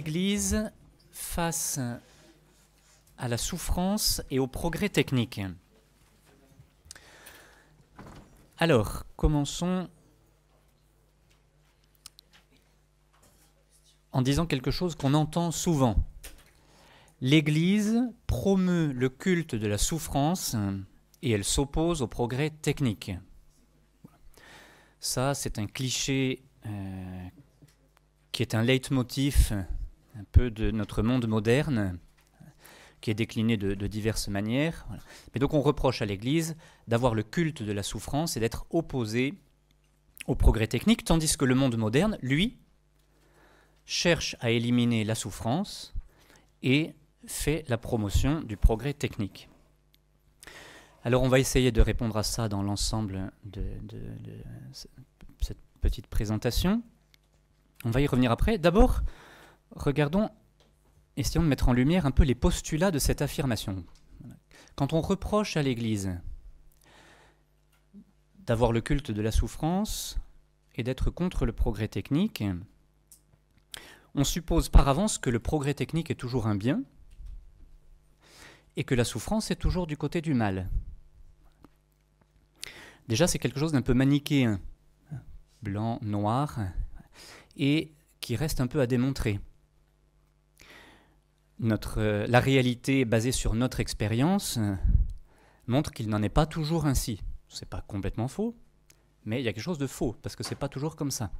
l'Église face à la souffrance et au progrès technique. Alors, commençons en disant quelque chose qu'on entend souvent. L'Église promeut le culte de la souffrance et elle s'oppose au progrès technique. Ça, c'est un cliché qui est un leitmotiv un peu de notre monde moderne, qui est décliné de diverses manières. Voilà. Mais donc on reproche à l'Église d'avoir le culte de la souffrance et d'être opposé au progrès technique, tandis que le monde moderne, lui, cherche à éliminer la souffrance et fait la promotion du progrès technique. Alors on va essayer de répondre à ça dans l'ensemble de cette petite présentation. On va y revenir après. D'abord, regardons, essayons de mettre en lumière un peu les postulats de cette affirmation. Quand on reproche à l'Église d'avoir le culte de la souffrance et d'être contre le progrès technique, on suppose par avance que le progrès technique est toujours un bien et que la souffrance est toujours du côté du mal. Déjà, c'est quelque chose d'un peu manichéen, blanc, noir, et qui reste un peu à démontrer. La réalité basée sur notre expérience montre qu'il n'en est pas toujours ainsi. C'est pas complètement faux, mais il y a quelque chose de faux, parce que c'est pas toujours comme ça.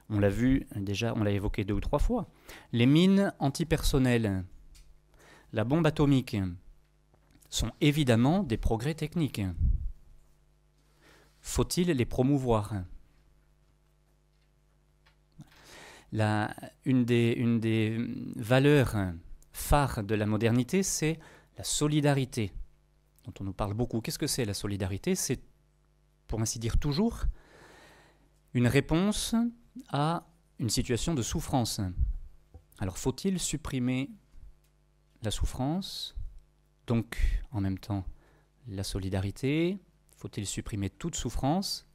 On l'a vu déjà, on l'a évoqué 2 ou 3 fois. Les mines antipersonnelles, la bombe atomique, sont évidemment des progrès techniques. Faut-il les promouvoir ? Une des valeurs phares de la modernité, c'est la solidarité, dont on nous parle beaucoup. Qu'est-ce que c'est la solidarité ? C'est, pour ainsi dire, toujours une réponse à une situation de souffrance. Alors, faut-il supprimer la souffrance, donc en même temps la solidarité ? Faut-il supprimer toute souffrance ?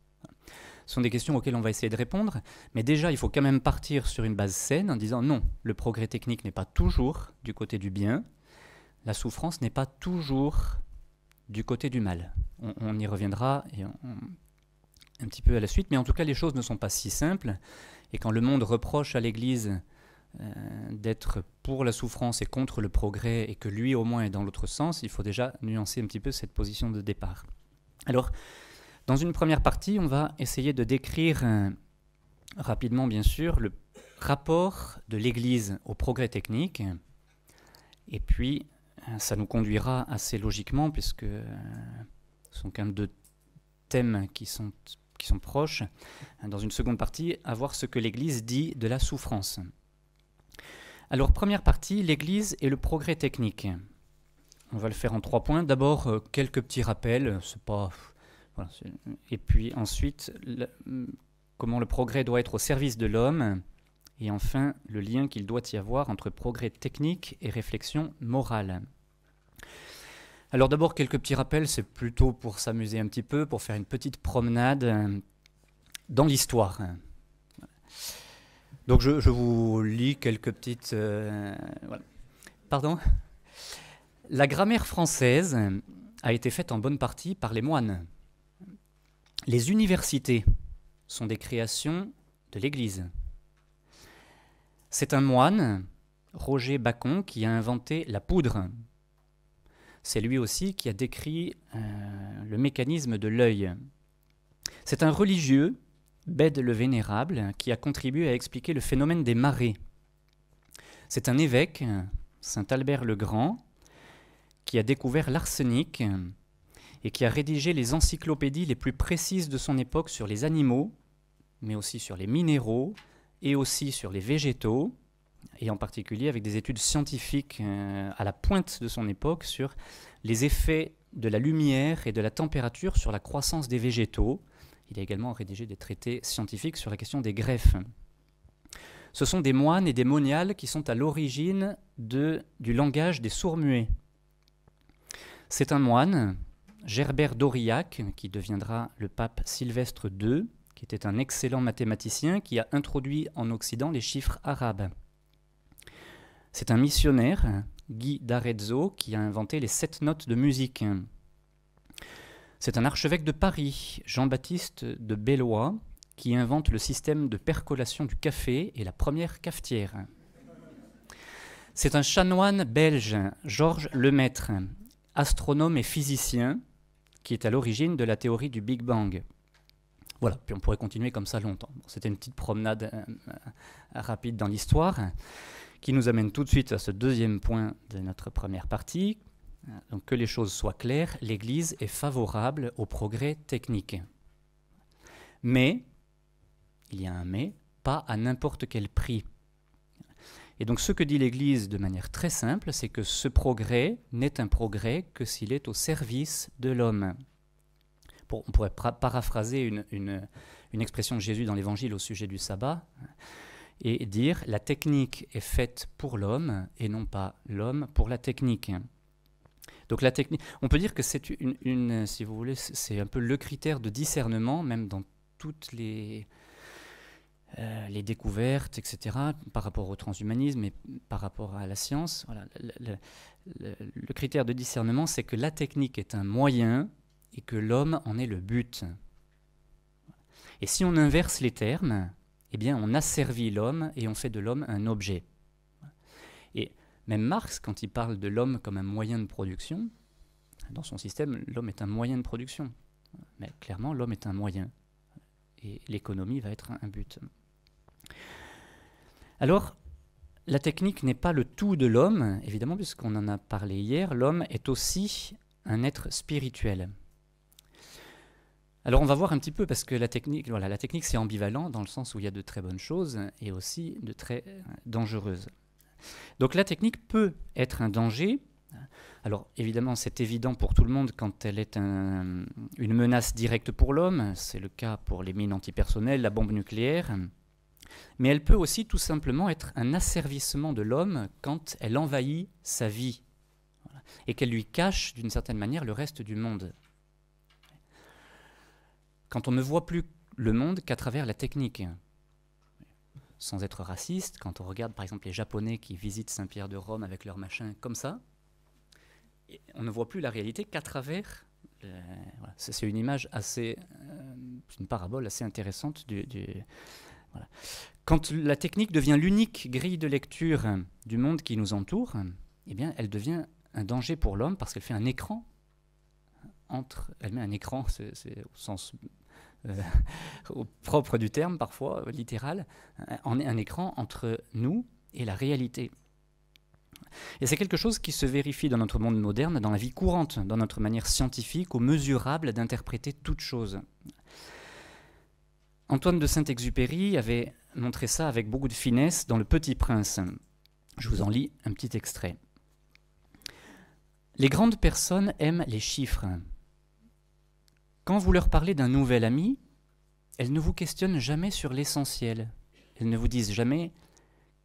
Ce sont des questions auxquelles on va essayer de répondre, mais déjà il faut quand même partir sur une base saine en disant non, le progrès technique n'est pas toujours du côté du bien, la souffrance n'est pas toujours du côté du mal. On y reviendra un petit peu à la suite, mais en tout cas les choses ne sont pas si simples, et quand le monde reproche à l'Église d'être pour la souffrance et contre le progrès, et que lui au moins est dans l'autre sens, il faut déjà nuancer un petit peu cette position de départ. Alors, dans une première partie, on va essayer de décrire rapidement, bien sûr, le rapport de l'Église au progrès technique. Et puis, ça nous conduira assez logiquement, puisque ce sont quand même 2 thèmes qui sont proches, dans une seconde partie, à voir ce que l'Église dit de la souffrance. Alors, première partie, l'Église et le progrès technique. On va le faire en 3 points. D'abord, quelques petits rappels, c'est pas... Voilà. Et puis ensuite, comment le progrès doit être au service de l'homme, et enfin, le lien qu'il doit y avoir entre progrès technique et réflexion morale. Alors d'abord, quelques petits rappels, c'est plutôt pour s'amuser un petit peu, pour faire une petite promenade dans l'histoire. Donc je vous lis quelques petites... voilà. Pardon ? La grammaire française a été faite en bonne partie par les moines. Les universités sont des créations de l'Église. C'est un moine, Roger Bacon, qui a inventé la poudre. C'est lui aussi qui a décrit le mécanisme de l'œil. C'est un religieux, Bède le Vénérable, qui a contribué à expliquer le phénomène des marées. C'est un évêque, Saint Albert le Grand, qui a découvert l'arsenic et qui a rédigé les encyclopédies les plus précises de son époque sur les animaux, mais aussi sur les minéraux et aussi sur les végétaux, et en particulier avec des études scientifiques à la pointe de son époque sur les effets de la lumière et de la température sur la croissance des végétaux. Il a également rédigé des traités scientifiques sur la question des greffes. Ce sont des moines et des moniales qui sont à l'origine du langage des sourds-muets. C'est un moine, Gerbert d'Aurillac, qui deviendra le pape Sylvestre II, qui était un excellent mathématicien qui a introduit en Occident les chiffres arabes. C'est un missionnaire, Guy d'Arezzo, qui a inventé les 7 notes de musique. C'est un archevêque de Paris, Jean-Baptiste de Bellois, qui invente le système de percolation du café et la première cafetière. C'est un chanoine belge, Georges Lemaître, astronome et physicien, qui est à l'origine de la théorie du Big Bang. Voilà, puis on pourrait continuer comme ça longtemps. Bon, c'était une petite promenade rapide dans l'histoire, qui nous amène tout de suite à ce deuxième point de notre première partie. Donc, que les choses soient claires, l'Église est favorable au progrès technique. Mais, il y a un mais, pas à n'importe quel prix. Et donc ce que dit l'Église de manière très simple, c'est que ce progrès n'est un progrès que s'il est au service de l'homme. On pourrait paraphraser une expression de Jésus dans l'Évangile au sujet du sabbat et dire « la technique est faite pour l'homme et non pas l'homme pour la technique ». Donc la technique, on peut dire que c'est si vous voulez, c'est un peu le critère de discernement, même dans toutes les découvertes, etc., par rapport au transhumanisme et par rapport à la science. Voilà, le critère de discernement, c'est que la technique est un moyen et que l'homme en est le but. Et si on inverse les termes, eh bien on asservit l'homme et on fait de l'homme un objet. Et même Marx, quand il parle de l'homme comme un moyen de production, dans son système, l'homme est un moyen de production. Mais clairement, l'homme est un moyen. Et l'économie va être un but. Alors, la technique n'est pas le tout de l'homme, évidemment, puisqu'on en a parlé hier. L'homme est aussi un être spirituel. Alors, on va voir un petit peu, parce que la technique, voilà, la technique, c'est ambivalent, dans le sens où il y a de très bonnes choses et aussi de très dangereuses. Donc, la technique peut être un danger. Alors, évidemment, c'est évident pour tout le monde quand elle est une menace directe pour l'homme. C'est le cas pour les mines antipersonnelles, la bombe nucléaire. Mais elle peut aussi tout simplement être un asservissement de l'homme quand elle envahit sa vie, voilà, et qu'elle lui cache d'une certaine manière le reste du monde. Quand on ne voit plus le monde qu'à travers la technique. Sans être raciste, quand on regarde par exemple les Japonais qui visitent Saint-Pierre de Rome avec leurs machins comme ça, on ne voit plus la réalité qu'à travers... voilà. C'est une image assez... une parabole assez intéressante voilà. Quand la technique devient l'unique grille de lecture du monde qui nous entoure, eh bien, elle devient un danger pour l'homme parce qu'elle fait un écran entre... Elle met un écran, c'est au sens au propre du terme, parfois, littéral, un écran entre nous et la réalité. Et c'est quelque chose qui se vérifie dans notre monde moderne, dans la vie courante, dans notre manière scientifique ou mesurable d'interpréter toute chose. Antoine de Saint-Exupéry avait montré ça avec beaucoup de finesse dans Le Petit Prince. Je vous en lis un petit extrait. Les grandes personnes aiment les chiffres. Quand vous leur parlez d'un nouvel ami, elles ne vous questionnent jamais sur l'essentiel. Elles ne vous disent jamais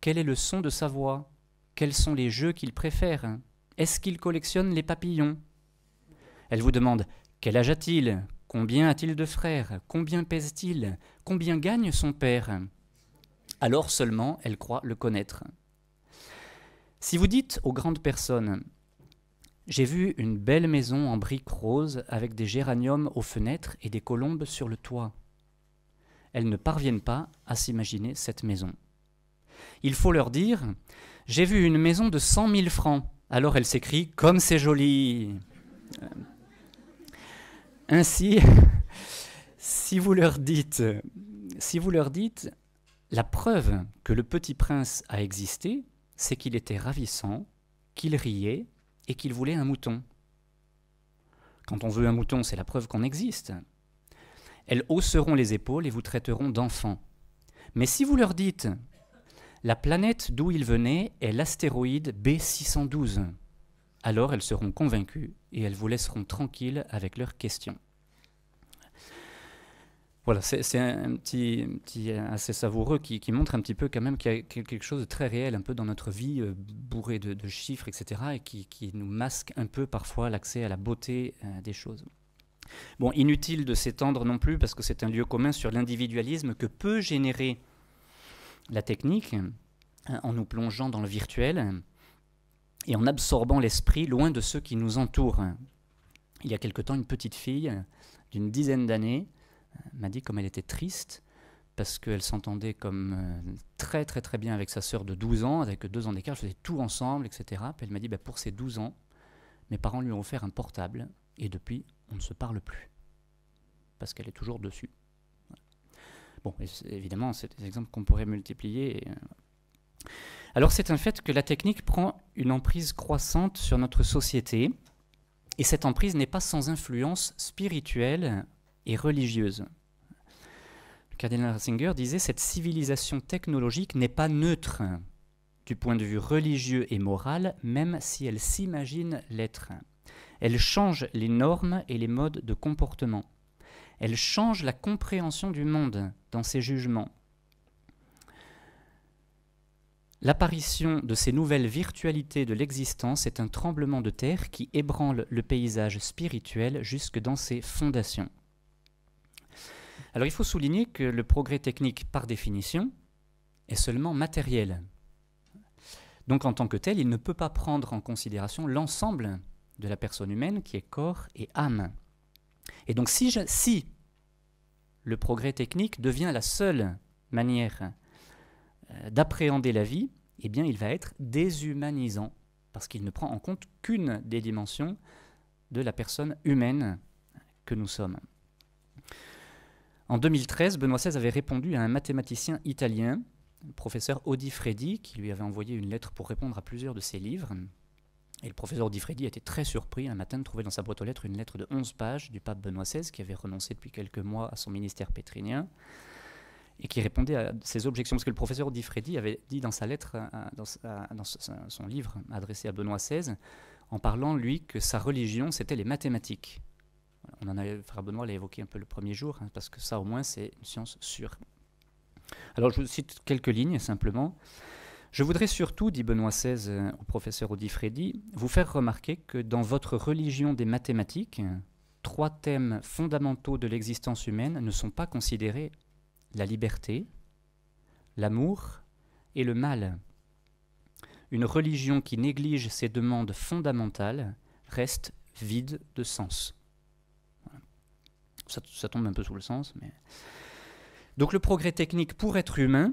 quel est le son de sa voix, quels sont les jeux qu'il préfère, est-ce qu'il collectionne les papillons. Elles vous demandent quel âge a-t-il, combien a-t-il de frères, combien pèse-t-il, combien gagne son père. Alors seulement elles croient le connaître. Si vous dites aux grandes personnes « J'ai vu une belle maison en briques roses avec des géraniums aux fenêtres et des colombes sur le toit », elles ne parviennent pas à s'imaginer cette maison. Il faut leur dire « J'ai vu une maison de 100 000 francs », alors elles s'écrient « Comme c'est joli !» Ainsi, si vous leur dites la preuve que le Petit Prince a existé, c'est qu'il était ravissant, qu'il riait et qu'il voulait un mouton. Quand on veut un mouton, c'est la preuve qu'on existe. Elles hausseront les épaules et vous traiteront d'enfant. Mais si vous leur dites la planète d'où il venait est l'astéroïde B612, alors elles seront convaincues et elles vous laisseront tranquille avec leurs questions. Voilà, c'est un petit assez savoureux qui montre un petit peu quand même qu'il y a quelque chose de très réel un peu dans notre vie, bourré de chiffres, etc., et qui nous masque un peu parfois l'accès à la beauté des choses. Bon, inutile de s'étendre non plus, parce que c'est un lieu commun sur l'individualisme que peut générer la technique. en nous plongeant dans le virtuel et en absorbant l'esprit loin de ceux qui nous entourent. Il y a quelque temps, une petite fille d'une dizaine d'années m'a dit comme elle était triste parce qu'elle s'entendait comme très très très bien avec sa sœur de 12 ans, avec 2 ans d'écart, ils faisaient tout ensemble, etc. Puis elle m'a dit, pour ses 12 ans, mes parents lui ont offert un portable et depuis, on ne se parle plus parce qu'elle est toujours dessus. Voilà. Bon, évidemment, c'est des exemples qu'on pourrait multiplier. Alors c'est un fait que la technique prend une emprise croissante sur notre société et cette emprise n'est pas sans influence spirituelle et religieuse. Le cardinal Ratzinger disait « Cette civilisation technologique n'est pas neutre du point de vue religieux et moral, même si elle s'imagine l'être. Elle change les normes et les modes de comportement. Elle change la compréhension du monde dans ses jugements. L'apparition de ces nouvelles virtualités de l'existence est un tremblement de terre qui ébranle le paysage spirituel jusque dans ses fondations. » Alors il faut souligner que le progrès technique, par définition, est seulement matériel. Donc en tant que tel, il ne peut pas prendre en considération l'ensemble de la personne humaine qui est corps et âme. Et donc si le progrès technique devient la seule manière d'appréhender la vie, eh bien il va être déshumanisant, parce qu'il ne prend en compte qu'une des dimensions de la personne humaine que nous sommes. En 2013, Benoît XVI avait répondu à un mathématicien italien, le professeur Odifredi, qui lui avait envoyé une lettre pour répondre à plusieurs de ses livres. Et le professeur Odifredi était très surpris un matin de trouver dans sa boîte aux lettres une lettre de 11 pages du pape Benoît XVI, qui avait renoncé depuis quelques mois à son ministère pétrinien, et qui répondait à ses objections. Parce que le professeur Odifredi avait dit dans sa lettre, dans son livre adressé à Benoît XVI, en parlant, lui, que sa religion, c'était les mathématiques. On en avait, frère Benoît l'a évoqué un peu le premier jour, parce que ça au moins c'est une science sûre. Alors je vous cite quelques lignes simplement. Je voudrais surtout, dit Benoît XVI au professeur Odifredi, vous faire remarquer que dans votre religion des mathématiques, 3 thèmes fondamentaux de l'existence humaine ne sont pas considérés: la liberté, l'amour et le mal. Une religion qui néglige ces demandes fondamentales reste vide de sens. Ça tombe un peu sous le sens, mais... Donc le progrès technique pour être humain,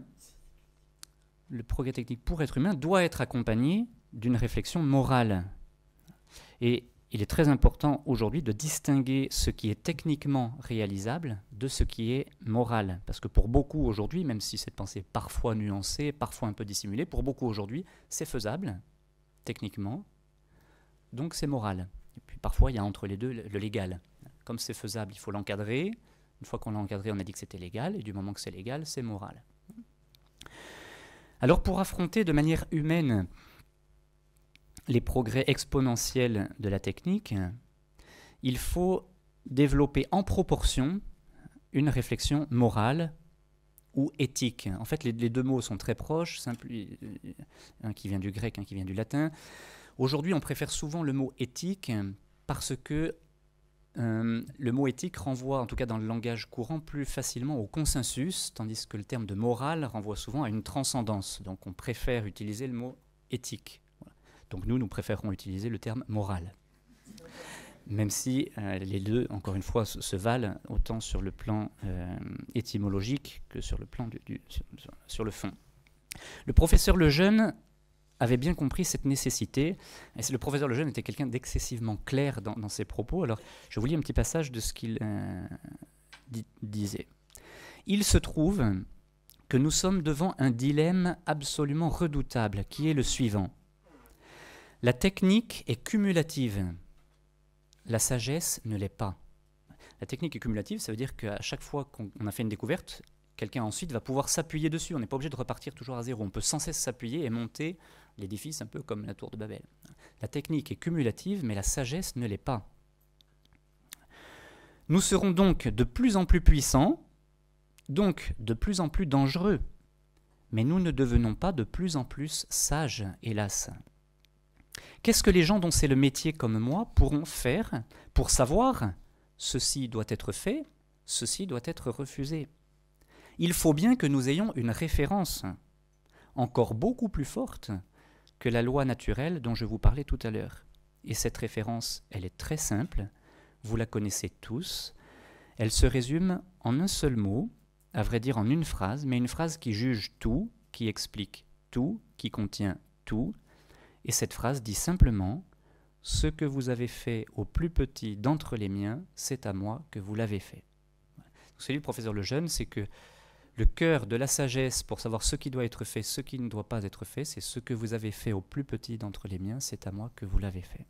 doit être accompagné d'une réflexion morale. Et il est très important aujourd'hui de distinguer ce qui est techniquement réalisable de ce qui est moral. Parce que pour beaucoup aujourd'hui, même si cette pensée est parfois nuancée, parfois un peu dissimulée, pour beaucoup aujourd'hui, c'est faisable, techniquement, donc c'est moral. Et puis parfois, il y a entre les deux le légal. Comme c'est faisable, il faut l'encadrer. Une fois qu'on l'a encadré, on a dit que c'était légal, et du moment que c'est légal, c'est moral. Alors pour affronter de manière humaine les progrès exponentiels de la technique, il faut développer en proportion une réflexion morale ou éthique. En fait, les deux mots sont très proches, un qui vient du grec, un qui vient du latin. Aujourd'hui, on préfère souvent le mot éthique parce que le mot éthique renvoie, en tout cas dans le langage courant, plus facilement au consensus, tandis que le terme de morale renvoie souvent à une transcendance. Donc on préfère utiliser le mot éthique. Voilà. Donc nous préférons utiliser le terme moral. Même si les deux, encore une fois, se valent autant sur le plan étymologique que sur le plan sur le fond. Le professeur Lejeune avait bien compris cette nécessité. Et le professeur Lejeune était quelqu'un d'excessivement clair dans ses propos. Alors, je vous lis un petit passage de ce qu'il disait. « Il se trouve que nous sommes devant un dilemme absolument redoutable, qui est le suivant. La technique est cumulative. La sagesse ne l'est pas. » La technique est cumulative, ça veut dire qu'à chaque fois qu'on a fait une découverte, quelqu'un ensuite va pouvoir s'appuyer dessus. On n'est pas obligé de repartir toujours à zéro. On peut sans cesse s'appuyer et monter l'édifice un peu comme la tour de Babel. La technique est cumulative, mais la sagesse ne l'est pas. Nous serons donc de plus en plus puissants, donc de plus en plus dangereux, mais nous ne devenons pas de plus en plus sages, hélas. Qu'est-ce que les gens dont c'est le métier comme moi pourront faire pour savoir ceci doit être fait, ceci doit être refusé? Il faut bien que nous ayons une référence. encore beaucoup plus forte que la loi naturelle dont je vous parlais tout à l'heure. Et cette référence, elle est très simple, vous la connaissez tous, elle se résume en un seul mot, à vrai dire en une phrase, mais une phrase qui juge tout, qui explique tout, qui contient tout, et cette phrase dit simplement « Ce que vous avez fait au plus petit d'entre les miens, c'est à moi que vous l'avez fait. » Ce que dit le professeur Lejeune, c'est que le cœur de la sagesse pour savoir ce qui doit être fait, ce qui ne doit pas être fait, c'est ce que vous avez fait au plus petit d'entre les miens, c'est à moi que vous l'avez fait.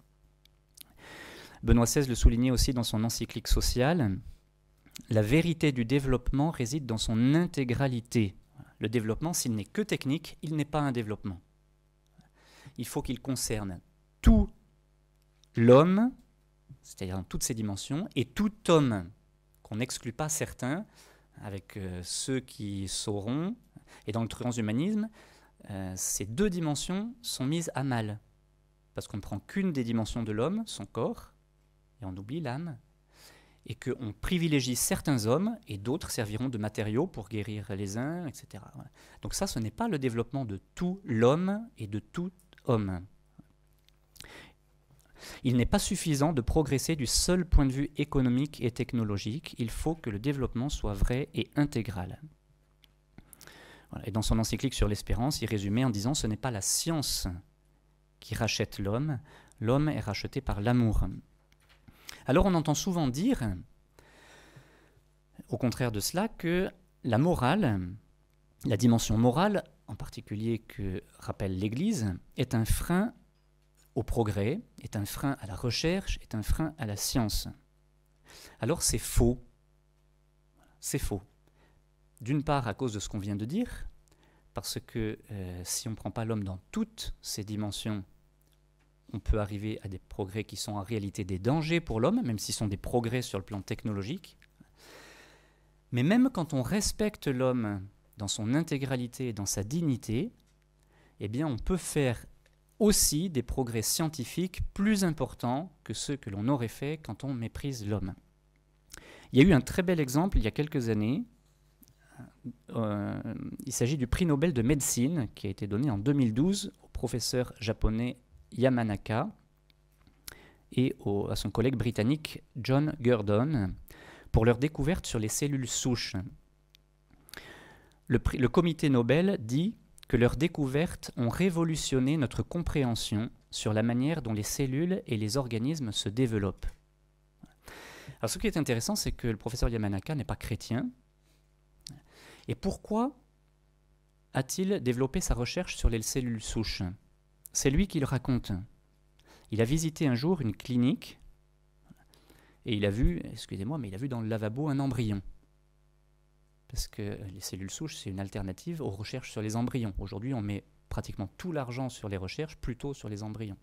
Benoît XVI le soulignait aussi dans son encyclique Sociale, la vérité du développement réside dans son intégralité. Le développement, s'il n'est que technique, il n'est pas un développement. Il faut qu'il concerne tout l'homme, c'est-à-dire dans toutes ses dimensions, et tout homme, qu'on n'exclut pas certains, avec ceux qui sauront. Et dans le transhumanisme, ces deux dimensions sont mises à mal. Parce qu'on ne prend qu'une des dimensions de l'homme, son corps, et on oublie l'âme. Et qu'on privilégie certains hommes, et d'autres serviront de matériaux pour guérir les uns, etc. Donc ça, ce n'est pas le développement de tout l'homme et de tout homme. Il n'est pas suffisant de progresser du seul point de vue économique et technologique. Il faut que le développement soit vrai et intégral. Voilà. Et dans son encyclique sur l'espérance, il résumait en disant « Ce n'est pas la science qui rachète l'homme, l'homme est racheté par l'amour. » Alors on entend souvent dire, au contraire de cela, que la morale, la dimension morale, en particulier que rappelle l'Église, est un frein au progrès, est un frein à la recherche, est un frein à la science. Alors c'est faux. C'est faux. D'une part à cause de ce qu'on vient de dire, parce que si on ne prend pas l'homme dans toutes ses dimensions, on peut arriver à des progrès qui sont en réalité des dangers pour l'homme, même s'ils sont des progrès sur le plan technologique. Mais même quand on respecte l'homme dans son intégralité et dans sa dignité, eh bien on peut faire aussi des progrès scientifiques plus importants que ceux que l'on aurait fait quand on méprise l'homme. Il y a eu un très bel exemple il y a quelques années. Il s'agit du prix Nobel de médecine qui a été donné en 2012 au professeur japonais Yamanaka et à son collègue britannique John Gurdon pour leur découverte sur les cellules souches. Le comité Nobel dit que leurs découvertes ont révolutionné notre compréhension sur la manière dont les cellules et les organismes se développent. Alors ce qui est intéressant, c'est que le professeur Yamanaka n'est pas chrétien. Et pourquoi a-t-il développé sa recherche sur les cellules souches? C'est lui qui le raconte. Il a visité un jour une clinique et il a vu, excusez-moi, mais il a vu dans le lavabo un embryon. Parce que les cellules souches, c'est une alternative aux recherches sur les embryons. Aujourd'hui, on met pratiquement tout l'argent sur les recherches, plutôt sur les embryons.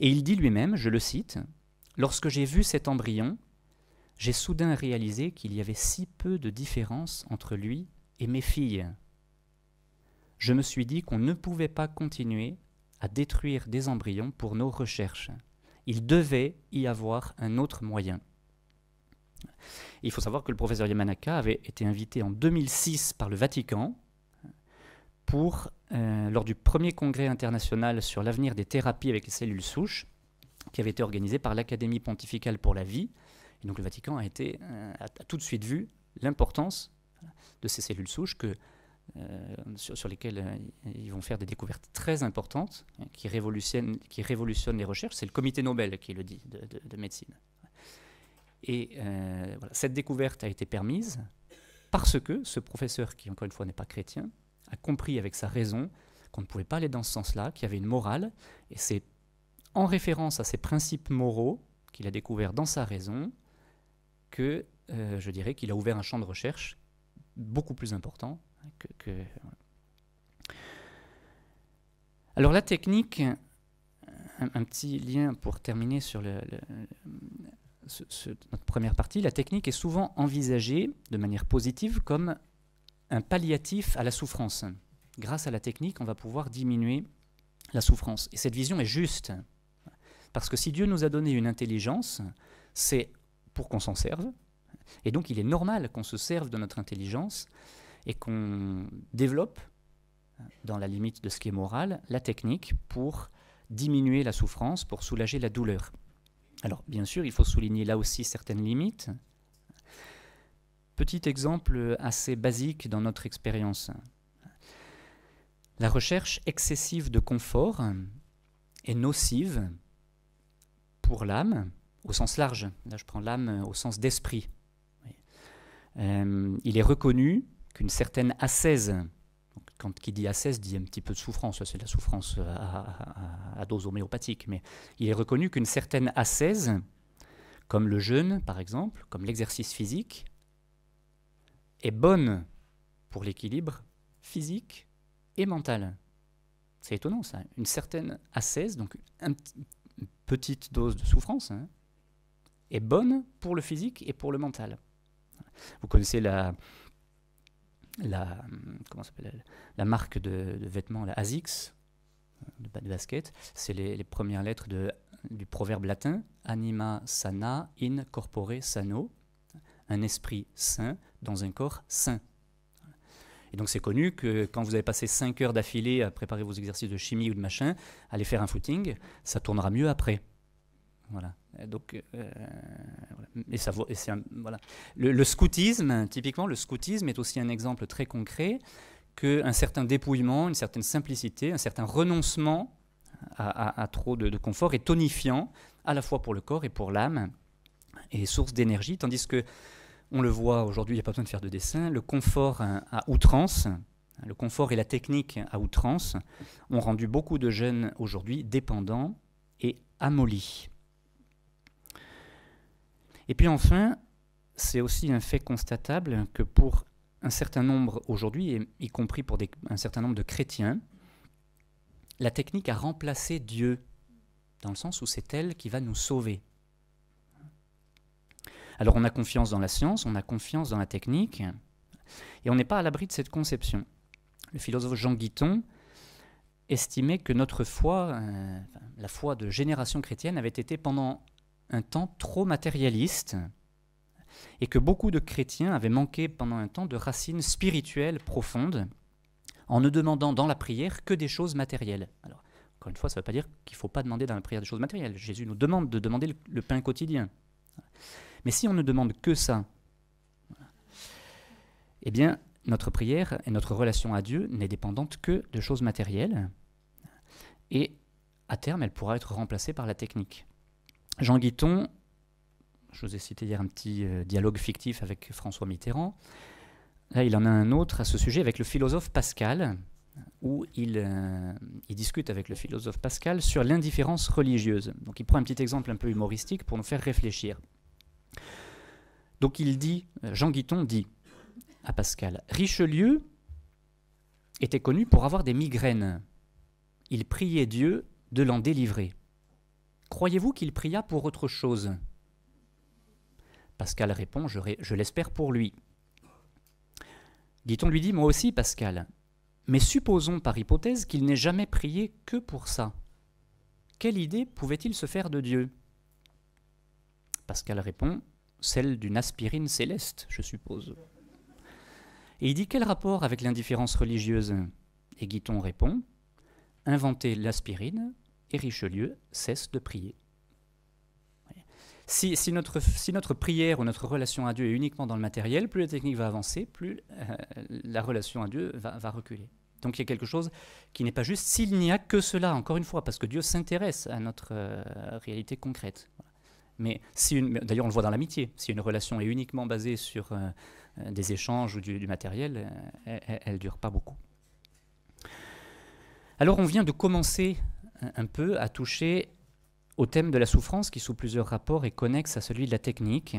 Et il dit lui-même, je le cite, « Lorsque j'ai vu cet embryon, j'ai soudain réalisé qu'il y avait si peu de différence entre lui et mes filles. Je me suis dit qu'on ne pouvait pas continuer à détruire des embryons pour nos recherches. Il devait y avoir un autre moyen. » Il faut savoir que le professeur Yamanaka avait été invité en 2006 par le Vatican pour, lors du premier congrès international sur l'avenir des thérapies avec les cellules souches, qui avait été organisé par l'Académie pontificale pour la vie. Et donc le Vatican a tout de suite vu l'importance de ces cellules souches sur lesquelles ils vont faire des découvertes très importantes qui révolutionnent les recherches. C'est le comité Nobel qui le dit de médecine. Et voilà, cette découverte a été permise parce que ce professeur, qui encore une fois n'est pas chrétien, a compris avec sa raison qu'on ne pouvait pas aller dans ce sens-là, qu'il y avait une morale, et c'est en référence à ces principes moraux qu'il a découvert dans sa raison que je dirais qu'il a ouvert un champ de recherche beaucoup plus important que... Alors la technique, un petit lien pour terminer sur notre première partie, la technique est souvent envisagée de manière positive comme un palliatif à la souffrance. Grâce à la technique, on va pouvoir diminuer la souffrance. Et cette vision est juste. Parce que si Dieu nous a donné une intelligence, c'est pour qu'on s'en serve. Et donc il est normal qu'on se serve de notre intelligence et qu'on développe dans la limite de ce qui est moral, la technique pour diminuer la souffrance, pour soulager la douleur. Alors, bien sûr, il faut souligner là aussi certaines limites. Petit exemple assez basique dans notre expérience. La recherche excessive de confort est nocive pour l'âme, au sens large. Là, je prends l'âme au sens d'esprit. Il est reconnu qu'une certaine ascèse, donc, qui dit ascèse dit un petit peu de souffrance, c'est de la souffrance à dose homéopathique, mais il est reconnu qu'une certaine ascèse, comme le jeûne par exemple, comme l'exercice physique, est bonne pour l'équilibre physique et mental. C'est étonnant ça, une certaine ascèse, donc une petite dose de souffrance, est bonne pour le physique et pour le mental. Vous connaissez la marque de vêtements, la ASICS, de basket, c'est les premières lettres du proverbe latin, anima sana in corpore sano, un esprit sain dans un corps sain. Et donc c'est connu que quand vous avez passé 5 heures d'affilée à préparer vos exercices de chimie ou de machin, aller faire un footing, ça tournera mieux après. Voilà. Donc, et ça, voilà. Le scoutisme, typiquement, le scoutisme est aussi un exemple très concret qu'un certain dépouillement, une certaine simplicité, un certain renoncement à trop de confort est tonifiant à la fois pour le corps et pour l'âme et source d'énergie, tandis que on le voit aujourd'hui, il n'y a pas besoin de faire de dessin, le confort à outrance, le confort et la technique à outrance ont rendu beaucoup de jeunes aujourd'hui dépendants et amollis. Et puis enfin, c'est aussi un fait constatable que pour un certain nombre aujourd'hui, y compris pour un certain nombre de chrétiens, la technique a remplacé Dieu, dans le sens où c'est elle qui va nous sauver. Alors on a confiance dans la science, on a confiance dans la technique, et on n'est pas à l'abri de cette conception. Le philosophe Jean Guiton estimait que notre foi, la foi de génération chrétienne, avait été pendant un temps trop matérialiste et que beaucoup de chrétiens avaient manqué pendant un temps de racines spirituelles profondes en ne demandant dans la prière que des choses matérielles. Alors, encore une fois, ça ne veut pas dire qu'il ne faut pas demander dans la prière des choses matérielles. Jésus nous demande de demander le pain quotidien. Mais si on ne demande que ça, eh bien, notre prière et notre relation à Dieu n'est dépendante que de choses matérielles et à terme, elle pourra être remplacée par la technique. Jean Guiton, je vous ai cité hier un petit dialogue fictif avec François Mitterrand. Là, il en a un autre à ce sujet avec le philosophe Pascal, où il discute avec le philosophe Pascal sur l'indifférence religieuse. Donc il prend un petit exemple un peu humoristique pour nous faire réfléchir. Donc il dit, Jean Guiton dit à Pascal, Richelieu était connu pour avoir des migraines. Il priait Dieu de l'en délivrer. Croyez-vous qu'il pria pour autre chose ? Pascal répond, je l'espère pour lui. Guiton lui dit, moi aussi Pascal, mais supposons par hypothèse qu'il n'ait jamais prié que pour ça. Quelle idée pouvait-il se faire de Dieu ? Pascal répond, celle d'une aspirine céleste, je suppose. Et il dit, quel rapport avec l'indifférence religieuse ? Et Guiton répond, inventer l'aspirine, et Richelieu cesse de prier. Si notre prière ou notre relation à Dieu est uniquement dans le matériel, plus la technique va avancer, plus la relation à Dieu va reculer. Donc il y a quelque chose qui n'est pas juste s'il n'y a que cela, encore une fois, parce que Dieu s'intéresse à notre réalité concrète. Mais d'ailleurs on le voit dans l'amitié, si une relation est uniquement basée sur des échanges ou du matériel, elle ne dure pas beaucoup. Alors on vient de commencer un peu à toucher au thème de la souffrance qui sous plusieurs rapports est connexe à celui de la technique.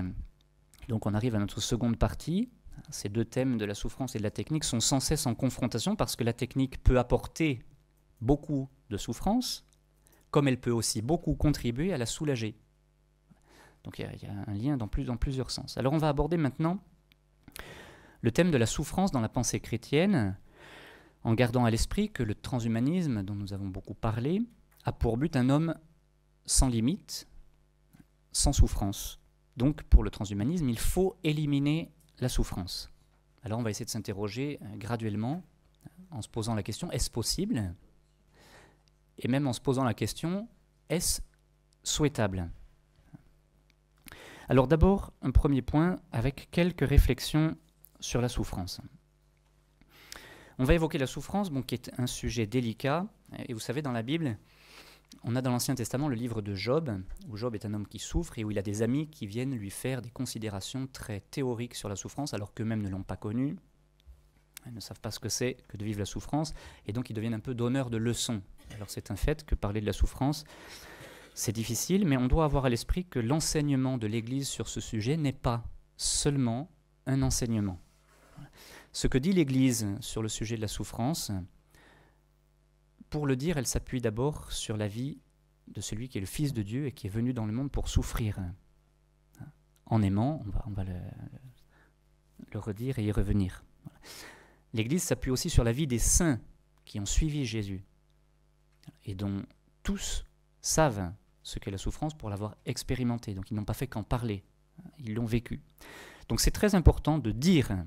Donc on arrive à notre seconde partie. Ces deux thèmes de la souffrance et de la technique sont sans cesse en confrontation parce que la technique peut apporter beaucoup de souffrance, comme elle peut aussi beaucoup contribuer à la soulager. Donc il y a un lien dans plusieurs sens. Alors on va aborder maintenant le thème de la souffrance dans la pensée chrétienne, en gardant à l'esprit que le transhumanisme, dont nous avons beaucoup parlé, a pour but un homme sans limite, sans souffrance. Donc pour le transhumanisme, il faut éliminer la souffrance. Alors on va essayer de s'interroger graduellement en se posant la question, est-ce possible? Et même en se posant la question, est-ce souhaitable? Alors d'abord, un premier point avec quelques réflexions sur la souffrance. On va évoquer la souffrance, qui est un sujet délicat. Et vous savez, dans la Bible, on a dans l'Ancien Testament le livre de Job, où Job est un homme qui souffre et où il a des amis qui viennent lui faire des considérations très théoriques sur la souffrance, alors qu'eux-mêmes ne l'ont pas connue. Ils ne savent pas ce que c'est que de vivre la souffrance, et donc ils deviennent un peu donneurs de leçons. Alors c'est un fait que parler de la souffrance, c'est difficile, mais on doit avoir à l'esprit que l'enseignement de l'Église sur ce sujet n'est pas seulement un enseignement. Ce que dit l'Église sur le sujet de la souffrance, pour le dire, elle s'appuie d'abord sur la vie de celui qui est le Fils de Dieu et qui est venu dans le monde pour souffrir. En aimant, on va le redire et y revenir. L'Église s'appuie aussi sur la vie des saints qui ont suivi Jésus et dont tous savent ce qu'est la souffrance pour l'avoir expérimenté. Donc ils n'ont pas fait qu'en parler, ils l'ont vécu. Donc c'est très important de dire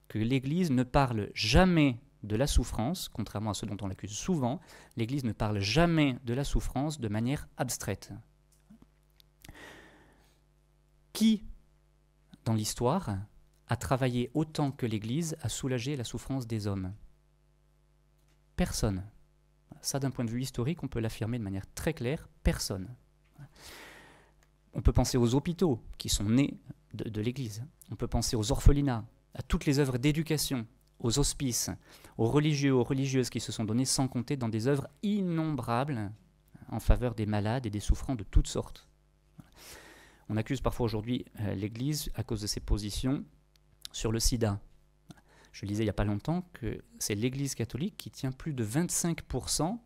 que l'Église ne parle jamais de la souffrance, contrairement à ce dont on l'accuse souvent. L'Église ne parle jamais de la souffrance de manière abstraite. Qui, dans l'histoire, a travaillé autant que l'Église à soulager la souffrance des hommes? Personne. Ça, d'un point de vue historique, on peut l'affirmer de manière très claire, personne. On peut penser aux hôpitaux qui sont nés de l'Église. On peut penser aux orphelinats, à toutes les œuvres d'éducation, aux hospices, aux religieux, aux religieuses qui se sont donnés sans compter dans des œuvres innombrables en faveur des malades et des souffrants de toutes sortes. On accuse parfois aujourd'hui l'Église à cause de ses positions sur le sida. Je lisais il n'y a pas longtemps que c'est l'Église catholique qui tient plus de 25%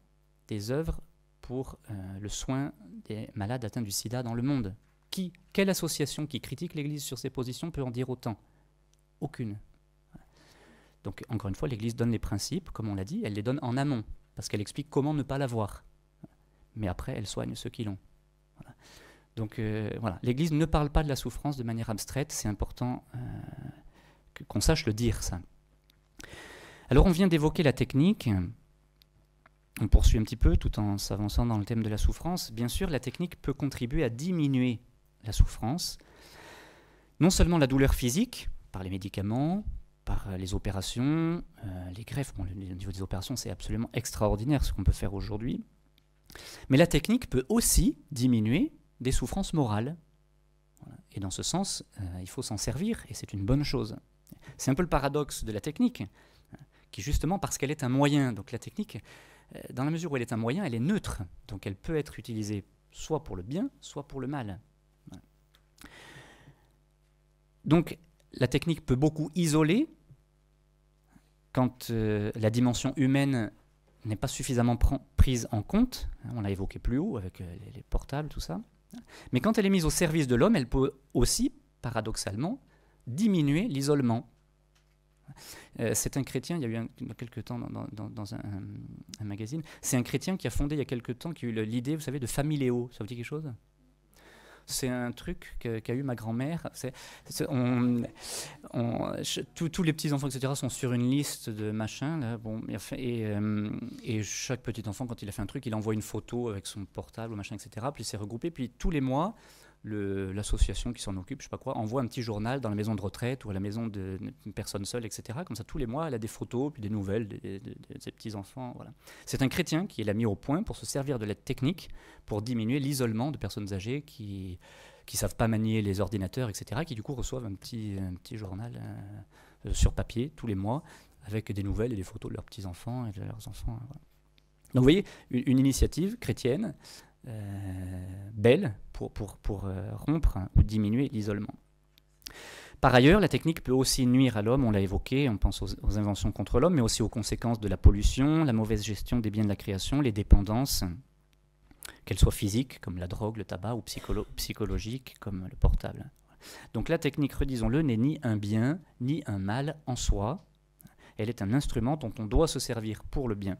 des œuvres pour le soin des malades atteints du sida dans le monde. Quelle association qui critique l'Église sur ses positions peut en dire autant? Aucune. Donc, encore une fois, l'Église donne les principes, comme on l'a dit, elle les donne en amont, parce qu'elle explique comment ne pas l'avoir. Mais après, elle soigne ceux qui l'ont. Voilà. Donc, voilà, l'Église ne parle pas de la souffrance de manière abstraite, c'est important qu'on sache le dire, ça. Alors, on vient d'évoquer la technique. On poursuit un petit peu, tout en s'avançant dans le thème de la souffrance. Bien sûr, la technique peut contribuer à diminuer la souffrance. Non seulement la douleur physique, par les médicaments, par les opérations, les greffes. Bon, le niveau des opérations, c'est absolument extraordinaire ce qu'on peut faire aujourd'hui. Mais la technique peut aussi diminuer des souffrances morales. Voilà. Et dans ce sens, il faut s'en servir, et c'est une bonne chose. C'est un peu le paradoxe de la technique, qui justement, parce qu'elle est un moyen, donc la technique, dans la mesure où elle est un moyen, elle est neutre. Donc elle peut être utilisée soit pour le bien, soit pour le mal. Voilà. Donc la technique peut beaucoup isoler quand la dimension humaine n'est pas suffisamment prise en compte. On l'a évoqué plus haut avec les portables, tout ça. Mais quand elle est mise au service de l'homme, elle peut aussi, paradoxalement, diminuer l'isolement. C'est un chrétien, il y a eu il y a quelques temps dans un magazine, c'est un chrétien qui a fondé il y a quelques temps, qui a eu l'idée, vous savez, de Familéo. Ça vous dit quelque chose ? C'est un truc qu'a eu ma grand-mère. Tous les petits-enfants, etc., sont sur une liste de machins. Là, bon, et chaque petit-enfant, quand il a fait un truc, il envoie une photo avec son portable, machin, etc. Puis c'est regroupé. Puis tous les mois, l'association qui s'en occupe, je sais pas quoi, envoie un petit journal dans la maison de retraite ou à la maison d'une personne seule, etc. Comme ça, tous les mois, elle a des photos, puis des nouvelles de ses petits-enfants. Voilà. C'est un chrétien qui l'a mis au point pour se servir de l'aide technique pour diminuer l'isolement de personnes âgées qui savent pas manier les ordinateurs, etc., qui du coup reçoivent un petit journal sur papier tous les mois avec des nouvelles et des photos de leurs petits-enfants et de leurs enfants. Voilà. Donc vous voyez, une initiative chrétienne belle pour rompre ou diminuer l'isolement. Par ailleurs, la technique peut aussi nuire à l'homme, on l'a évoqué, on pense aux inventions contre l'homme, mais aussi aux conséquences de la pollution, la mauvaise gestion des biens de la création, les dépendances, qu'elles soient physiques, comme la drogue, le tabac, ou psychologiques, comme le portable. Donc la technique, redisons-le, n'est ni un bien, ni un mal en soi. Elle est un instrument dont on doit se servir pour le bien.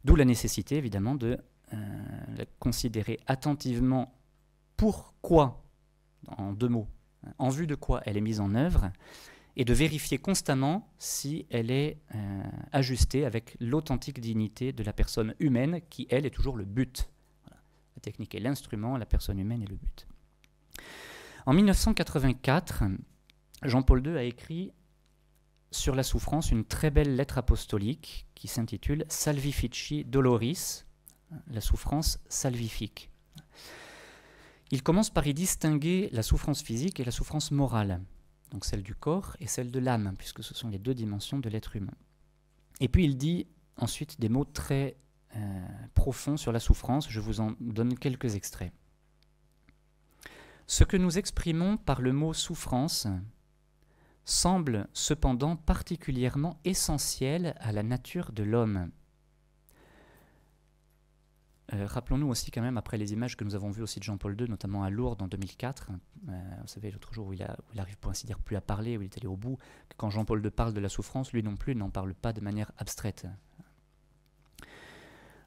D'où la nécessité, évidemment, de considérer attentivement pourquoi, en deux mots, en vue de quoi elle est mise en œuvre, et de vérifier constamment si elle est ajustée avec l'authentique dignité de la personne humaine qui, elle, est toujours le but. Voilà. La technique est l'instrument, la personne humaine est le but. En 1984, Jean-Paul II a écrit sur la souffrance une très belle lettre apostolique qui s'intitule Salvifici Doloris, la souffrance salvifique. Il commence par y distinguer la souffrance physique et la souffrance morale, donc celle du corps et celle de l'âme, puisque ce sont les deux dimensions de l'être humain. Et puis il dit ensuite des mots très profonds sur la souffrance, je vous en donne quelques extraits. Ce que nous exprimons par le mot souffrance semble cependant particulièrement essentiel à la nature de l'homme. Rappelons-nous aussi quand même, après les images que nous avons vues aussi de Jean-Paul II, notamment à Lourdes en 2004, vous savez, l'autre jour où il arrive pour ainsi dire plus à parler, où il est allé au bout, que quand Jean-Paul II parle de la souffrance, lui non plus n'en parle pas de manière abstraite.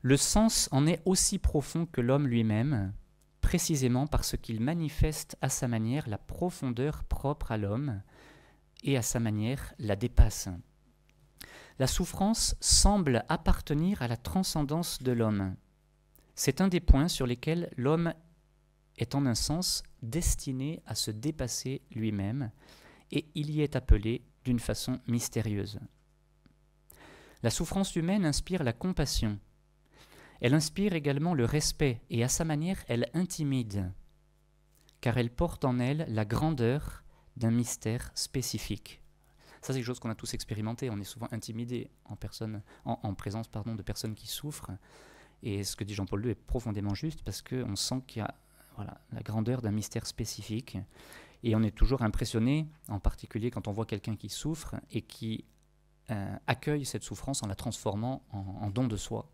Le sens en est aussi profond que l'homme lui-même, précisément parce qu'il manifeste à sa manière la profondeur propre à l'homme et à sa manière la dépasse. La souffrance semble appartenir à la transcendance de l'homme. C'est un des points sur lesquels l'homme est en un sens destiné à se dépasser lui-même, et il y est appelé d'une façon mystérieuse. La souffrance humaine inspire la compassion. Elle inspire également le respect, et à sa manière, elle intimide, car elle porte en elle la grandeur d'un mystère spécifique. Ça, c'est quelque chose qu'on a tous expérimenté. On est souvent intimidé en présence de personnes qui souffrent. Et ce que dit Jean-Paul II est profondément juste parce qu'on sent qu'il y a la grandeur d'un mystère spécifique. Et on est toujours impressionné, en particulier quand on voit quelqu'un qui souffre et qui accueille cette souffrance en la transformant en don de soi.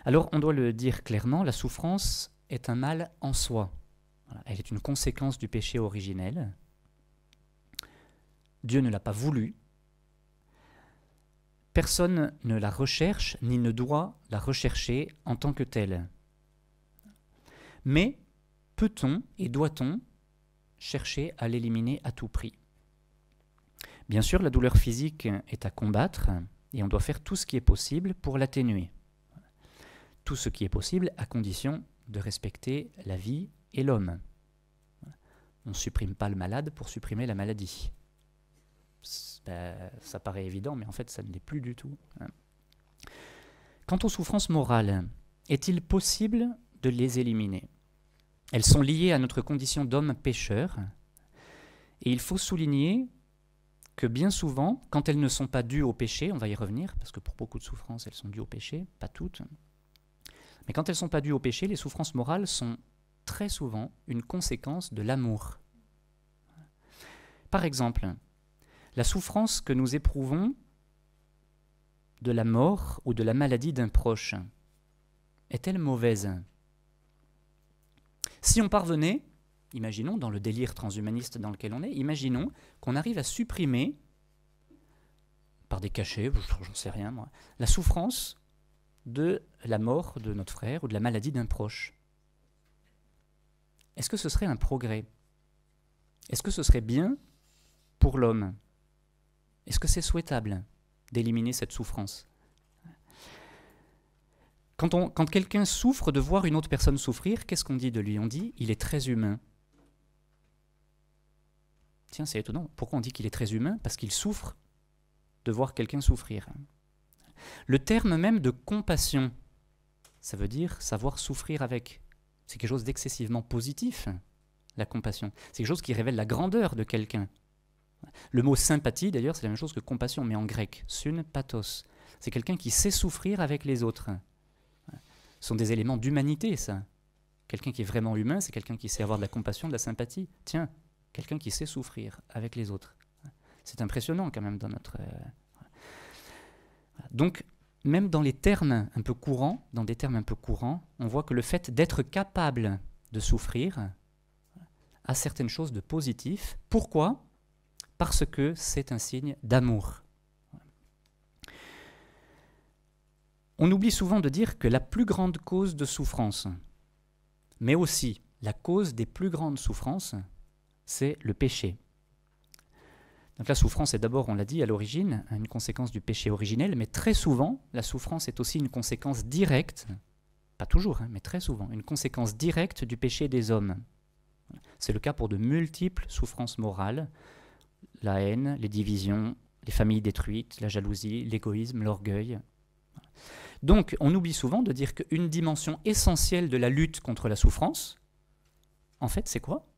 Alors, on doit le dire clairement, la souffrance est un mal en soi. Voilà, elle est une conséquence du péché originel. Dieu ne l'a pas voulu. Personne ne la recherche ni ne doit la rechercher en tant que telle. Mais peut-on et doit-on chercher à l'éliminer à tout prix? Bien sûr, la douleur physique est à combattre et on doit faire tout ce qui est possible pour l'atténuer. Tout ce qui est possible à condition de respecter la vie et l'homme. On ne supprime pas le malade pour supprimer la maladie. Ça paraît évident, mais en fait, ça ne l'est plus du tout. Quant aux souffrances morales, est-il possible de les éliminer? Elles sont liées à notre condition d'homme pécheur, et il faut souligner que bien souvent, quand elles ne sont pas dues au péché, on va y revenir, parce que pour beaucoup de souffrances, elles sont dues au péché, pas toutes, mais quand elles ne sont pas dues au péché, les souffrances morales sont très souvent une conséquence de l'amour. Par exemple, la souffrance que nous éprouvons de la mort ou de la maladie d'un proche, est-elle mauvaise? Si on parvenait, imaginons dans le délire transhumaniste dans lequel on est, imaginons qu'on arrive à supprimer, par des cachets, j'en sais rien moi, la souffrance de la mort de notre frère ou de la maladie d'un proche. Est-ce que ce serait un progrès? Est-ce que ce serait bien pour l'homme? Est-ce que c'est souhaitable d'éliminer cette souffrance? Quand quelqu'un souffre de voir une autre personne souffrir, qu'est-ce qu'on dit de lui? On dit « il est très humain ». Tiens, c'est étonnant. Pourquoi on dit qu'il est très humain? Parce qu'il souffre de voir quelqu'un souffrir. Le terme même de compassion, ça veut dire savoir souffrir avec. C'est quelque chose d'excessivement positif, la compassion. C'est quelque chose qui révèle la grandeur de quelqu'un. Le mot sympathie, d'ailleurs, c'est la même chose que compassion, mais en grec, sun pathos. C'est quelqu'un qui sait souffrir avec les autres. Ce sont des éléments d'humanité, ça. Quelqu'un qui est vraiment humain, c'est quelqu'un qui sait avoir de la compassion, de la sympathie. Tiens, quelqu'un qui sait souffrir avec les autres. C'est impressionnant quand même dans notre... Donc, même dans des termes un peu courants, on voit que le fait d'être capable de souffrir a certaines choses de positif. Pourquoi? Parce que c'est un signe d'amour. On oublie souvent de dire que la plus grande cause de souffrance, mais aussi la cause des plus grandes souffrances, c'est le péché. Donc la souffrance est d'abord, on l'a dit, à l'origine, une conséquence du péché originel, mais très souvent, la souffrance est aussi une conséquence directe, pas toujours, mais très souvent, une conséquence directe du péché des hommes. C'est le cas pour de multiples souffrances morales, la haine, les divisions, les familles détruites, la jalousie, l'égoïsme, l'orgueil. Donc on oublie souvent de dire qu'une dimension essentielle de la lutte contre la souffrance, en fait, c'est quoi ?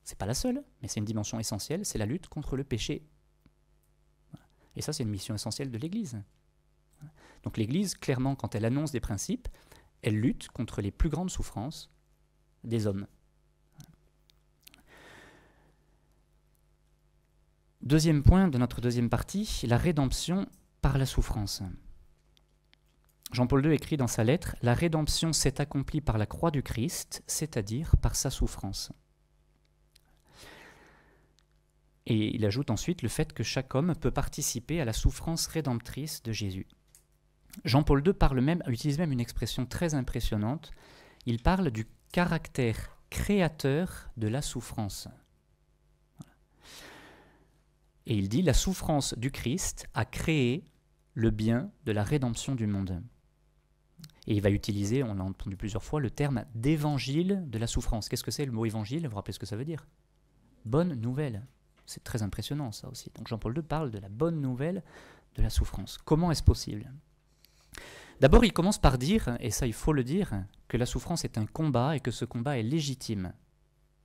C'est pas la seule, mais c'est une dimension essentielle, c'est la lutte contre le péché. Et ça, c'est une mission essentielle de l'Église. Donc l'Église, clairement, quand elle annonce des principes, elle lutte contre les plus grandes souffrances des hommes. Deuxième point de notre deuxième partie, la rédemption par la souffrance. Jean-Paul II écrit dans sa lettre « La rédemption s'est accomplie par la croix du Christ, c'est-à-dire par sa souffrance. » Et il ajoute ensuite le fait que chaque homme peut participer à la souffrance rédemptrice de Jésus. Jean-Paul II utilise même une expression très impressionnante. Il parle du caractère créateur de la souffrance. Et il dit « La souffrance du Christ a créé le bien de la rédemption du monde. » Et il va utiliser, on l'a entendu plusieurs fois, le terme d'évangile de la souffrance. Qu'est-ce que c'est le mot évangile ? Vous vous rappelez ce que ça veut dire ? Bonne nouvelle. C'est très impressionnant ça aussi. Donc Jean-Paul II parle de la bonne nouvelle de la souffrance. Comment est-ce possible ? D'abord, il commence par dire, et ça il faut le dire, que la souffrance est un combat et que ce combat est légitime.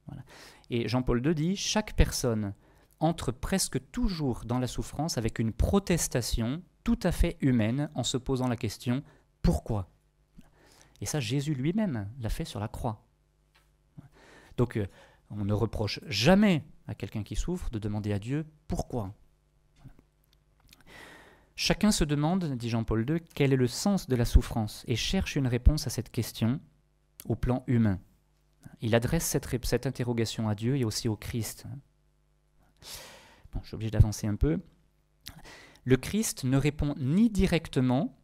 Voilà. Et Jean-Paul II dit, chaque personne entre presque toujours dans la souffrance avec une protestation tout à fait humaine en se posant la question « Pourquoi ?» Et ça, Jésus lui-même l'a fait sur la croix. Donc, on ne reproche jamais à quelqu'un qui souffre de demander à Dieu « Pourquoi ?» Chacun se demande, dit Jean-Paul II, quel est le sens de la souffrance et cherche une réponse à cette question au plan humain. Il adresse cette interrogation à Dieu et aussi au Christ. Bon, je suis obligé d'avancer un peu. Le Christ ne répond ni directement,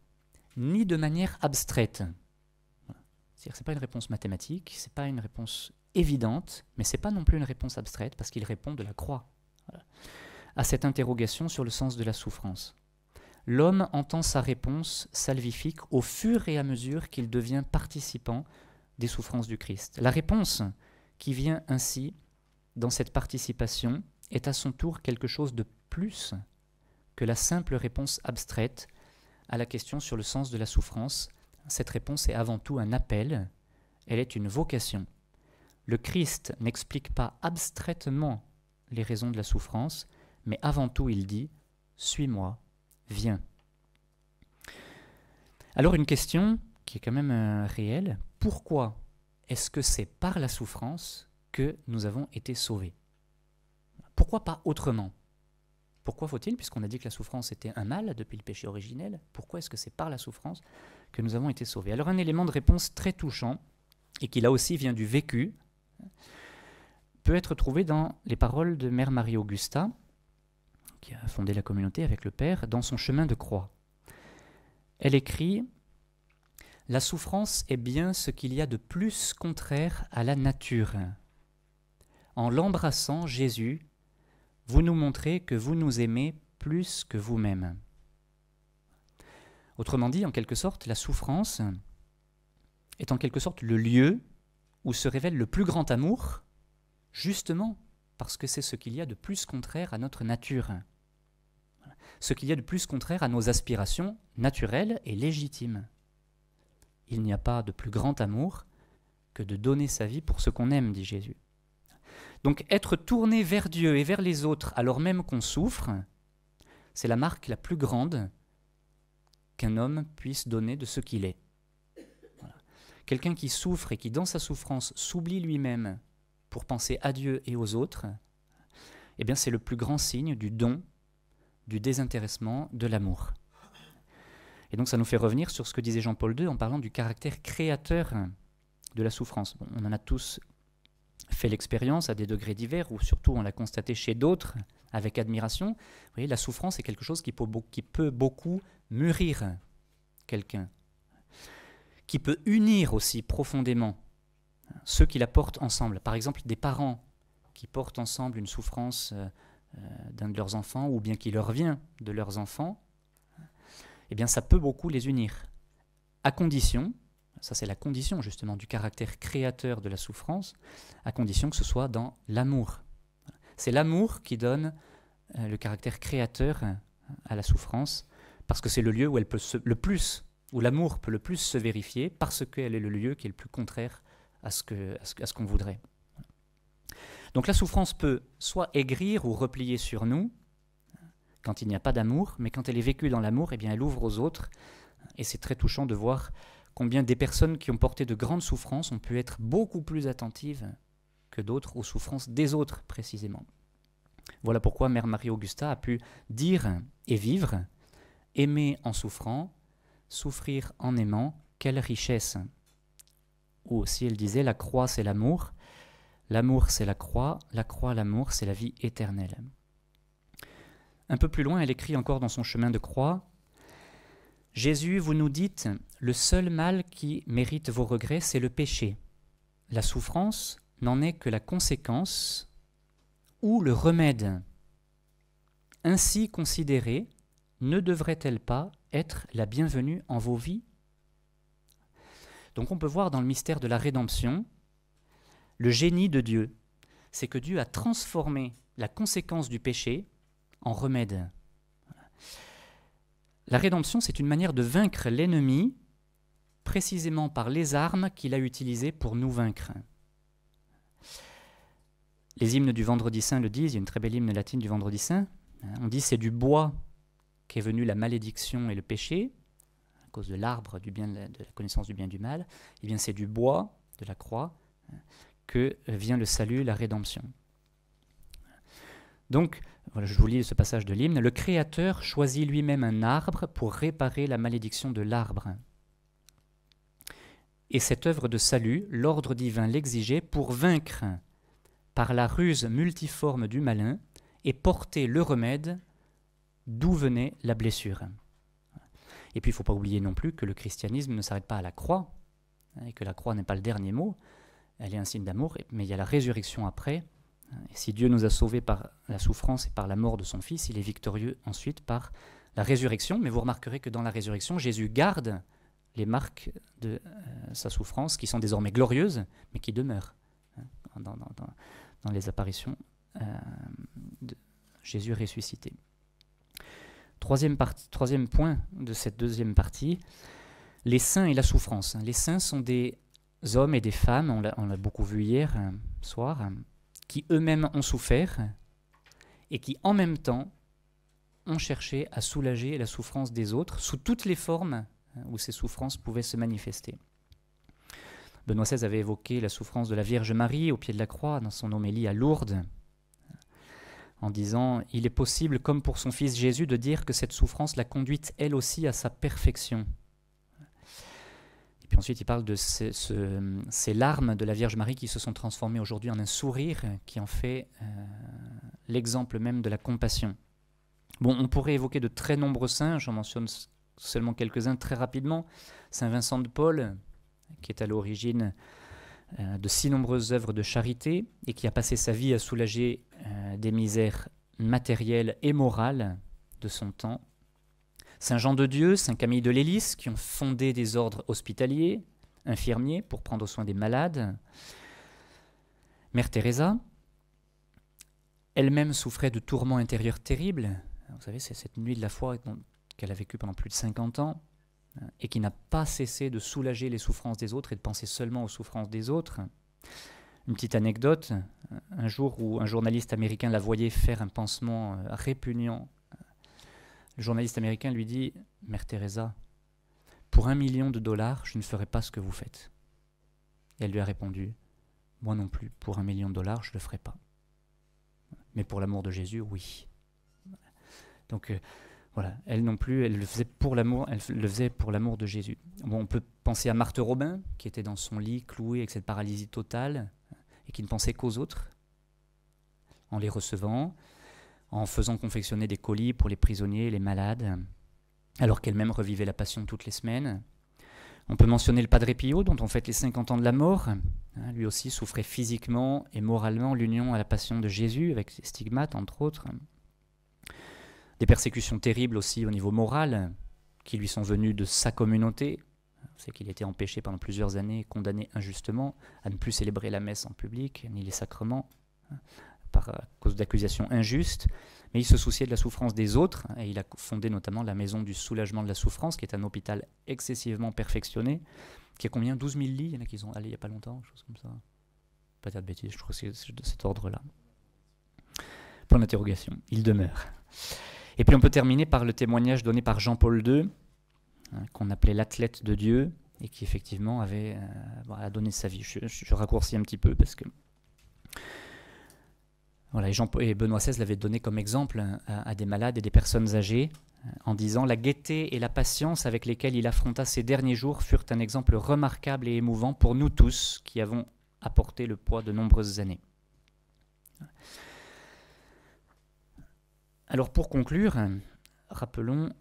ni de manière abstraite. C'est-à-dire que ce n'est pas une réponse mathématique, ce n'est pas une réponse évidente, mais ce n'est pas non plus une réponse abstraite, parce qu'il répond de la croix à cette interrogation sur le sens de la souffrance. L'homme entend sa réponse salvifique au fur et à mesure qu'il devient participant des souffrances du Christ. La réponse qui vient ainsi dans cette participation est à son tour quelque chose de plus que la simple réponse abstraite à la question sur le sens de la souffrance. Cette réponse est avant tout un appel, elle est une vocation. Le Christ n'explique pas abstraitement les raisons de la souffrance, mais avant tout il dit « Suis-moi ». Viens. Alors une question qui est quand même réelle, pourquoi est-ce que c'est par la souffrance que nous avons été sauvés ? Pourquoi pas autrement ? Pourquoi faut-il, puisqu'on a dit que la souffrance était un mal depuis le péché originel, pourquoi est-ce que c'est par la souffrance que nous avons été sauvés ? Alors un élément de réponse très touchant, et qui là aussi vient du vécu, peut être trouvé dans les paroles de Mère Marie-Augusta, qui a fondé la communauté avec le Père, dans son chemin de croix. Elle écrit « La souffrance est bien ce qu'il y a de plus contraire à la nature. En l'embrassant, Jésus, vous nous montrez que vous nous aimez plus que vous-même. » Autrement dit, en quelque sorte, la souffrance est en quelque sorte le lieu où se révèle le plus grand amour, justement parce que c'est ce qu'il y a de plus contraire à notre nature. Ce qu'il y a de plus contraire à nos aspirations naturelles et légitimes. Il n'y a pas de plus grand amour que de donner sa vie pour ce qu'on aime, dit Jésus. Donc être tourné vers Dieu et vers les autres alors même qu'on souffre, c'est la marque la plus grande qu'un homme puisse donner de ce qu'il est. Voilà. Quelqu'un qui souffre et qui dans sa souffrance s'oublie lui-même pour penser à Dieu et aux autres, eh bien c'est le plus grand signe du don, du désintéressement, de l'amour. Et donc ça nous fait revenir sur ce que disait Jean-Paul II en parlant du caractère créateur de la souffrance. Bon, on en a tous fait l'expérience à des degrés divers, ou surtout on l'a constaté chez d'autres avec admiration. Vous voyez, la souffrance est quelque chose qui peut beaucoup mûrir quelqu'un, qui peut unir aussi profondément ceux qui la portent ensemble. Par exemple, des parents qui portent ensemble une souffrance d'un de leurs enfants, ou bien qui leur vient de leurs enfants, eh bien ça peut beaucoup les unir, à condition, ça c'est la condition justement du caractère créateur de la souffrance, à condition que ce soit dans l'amour. C'est l'amour qui donne le caractère créateur à la souffrance, parce que c'est le lieu où elle peut où l'amour peut le plus se vérifier, parce qu'elle est le lieu qui est le plus contraire à ce qu'on voudrait. Donc la souffrance peut soit aigrir ou replier sur nous, quand il n'y a pas d'amour, mais quand elle est vécue dans l'amour, eh bien elle ouvre aux autres, et c'est très touchant de voir combien des personnes qui ont porté de grandes souffrances ont pu être beaucoup plus attentives que d'autres aux souffrances des autres, précisément. Voilà pourquoi Mère Marie-Augusta a pu dire et vivre, aimer en souffrant, souffrir en aimant, quelle richesse. Ou aussi elle disait, la croix c'est l'amour c'est la croix, l'amour c'est la vie éternelle. Un peu plus loin, elle écrit encore dans son chemin de croix, Jésus, vous nous dites, le seul mal qui mérite vos regrets, c'est le péché. La souffrance n'en est que la conséquence ou le remède. Ainsi considérée, ne devrait-elle pas être la bienvenue en vos vies? Donc on peut voir dans le mystère de la rédemption le génie de Dieu. C'est que Dieu a transformé la conséquence du péché en remède. La rédemption, c'est une manière de vaincre l'ennemi précisément par les armes qu'il a utilisées pour nous vaincre. Les hymnes du Vendredi Saint le disent, il y a une très belle hymne latine du Vendredi Saint. On dit c'est du bois qu'est venue la malédiction et le péché, à cause de l'arbre de la connaissance du bien et du mal. Eh bien c'est du bois, de la croix, que vient le salut, la rédemption. Donc, voilà, je vous lis ce passage de l'hymne. Le Créateur choisit lui-même un arbre pour réparer la malédiction de l'arbre. Et cette œuvre de salut, l'ordre divin l'exigeait pour vaincre par la ruse multiforme du malin et porter le remède d'où venait la blessure. Et puis il ne faut pas oublier non plus que le christianisme ne s'arrête pas à la croix, et que la croix n'est pas le dernier mot, elle est un signe d'amour, mais il y a la résurrection après. Et si Dieu nous a sauvés par la souffrance et par la mort de son Fils, il est victorieux ensuite par la résurrection. Mais vous remarquerez que dans la résurrection, Jésus garde les marques de sa souffrance, qui sont désormais glorieuses, mais qui demeurent dans les apparitions de Jésus ressuscité. Troisième point de cette deuxième partie, les saints et la souffrance. Les saints sont des hommes et des femmes, on l'a beaucoup vu hier soir, qui eux-mêmes ont souffert et qui en même temps ont cherché à soulager la souffrance des autres sous toutes les formes où ces souffrances pouvaient se manifester. Benoît XVI avait évoqué la souffrance de la Vierge Marie au pied de la croix dans son homélie à Lourdes, en disant « Il est possible, comme pour son fils Jésus, de dire que cette souffrance l'a conduite elle aussi à sa perfection. » Et puis ensuite il parle de ces larmes de la Vierge Marie qui se sont transformées aujourd'hui en un sourire qui en fait l'exemple même de la compassion. Bon, on pourrait évoquer de très nombreux saints, j'en mentionne seulement quelques-uns très rapidement. Saint Vincent de Paul, qui est à l'origine de si nombreuses œuvres de charité et qui a passé sa vie à soulager des misères matérielles et morales de son temps. Saint Jean de Dieu, Saint Camille de Lélis, qui ont fondé des ordres hospitaliers, infirmiers, pour prendre soin des malades. Mère Teresa, elle-même souffrait de tourments intérieurs terribles. Vous savez, c'est cette nuit de la foi qu'elle a vécue pendant plus de 50 ans et qui n'a pas cessé de soulager les souffrances des autres et de penser seulement aux souffrances des autres. Une petite anecdote, un jour où un journaliste américain la voyait faire un pansement répugnant, le journaliste américain lui dit « Mère Teresa, pour $1 million, je ne ferai pas ce que vous faites. » Et elle lui a répondu « Moi non plus, pour $1 million, je ne le ferai pas. Mais pour l'amour de Jésus, oui. » Donc voilà, elle non plus, elle le faisait pour l'amour de Jésus. Bon, on peut penser à Marthe Robin, qui était dans son lit, clouée avec cette paralysie totale, et qui ne pensait qu'aux autres, en les recevant, en faisant confectionner des colis pour les prisonniers et les malades, alors qu'elle-même revivait la passion toutes les semaines. On peut mentionner le Padre Pio, dont on fête les 50 ans de la mort, Lui aussi souffrait physiquement et moralement l'union à la passion de Jésus, avec ses stigmates, entre autres. Des persécutions terribles aussi au niveau moral, qui lui sont venues de sa communauté. C'est qu'il était empêché pendant plusieurs années, condamné injustement à ne plus célébrer la messe en public, ni les sacrements, à cause d'accusations injustes. Mais il se souciait de la souffrance des autres, et il a fondé notamment la Maison du Soulagement de la Souffrance, qui est un hôpital excessivement perfectionné, qui a combien 12 000 lits. Il y en a qui sont allés il n'y a pas longtemps, quelque chose comme ça. Pas dire de bêtises, je crois que c'est de cet ordre-là. Point d'interrogation, il demeure. Et puis on peut terminer par le témoignage donné par Jean-Paul II, qu'on appelait l'athlète de Dieu, et qui effectivement avait a donné sa vie. Je raccourcis un petit peu parce que voilà, et Benoît XVI l'avait donné comme exemple à des malades et des personnes âgées, en disant « La gaieté et la patience avec lesquelles il affronta ces derniers jours furent un exemple remarquable et émouvant pour nous tous qui avons apporté le poids de nombreuses années. » Alors pour conclure, rappelons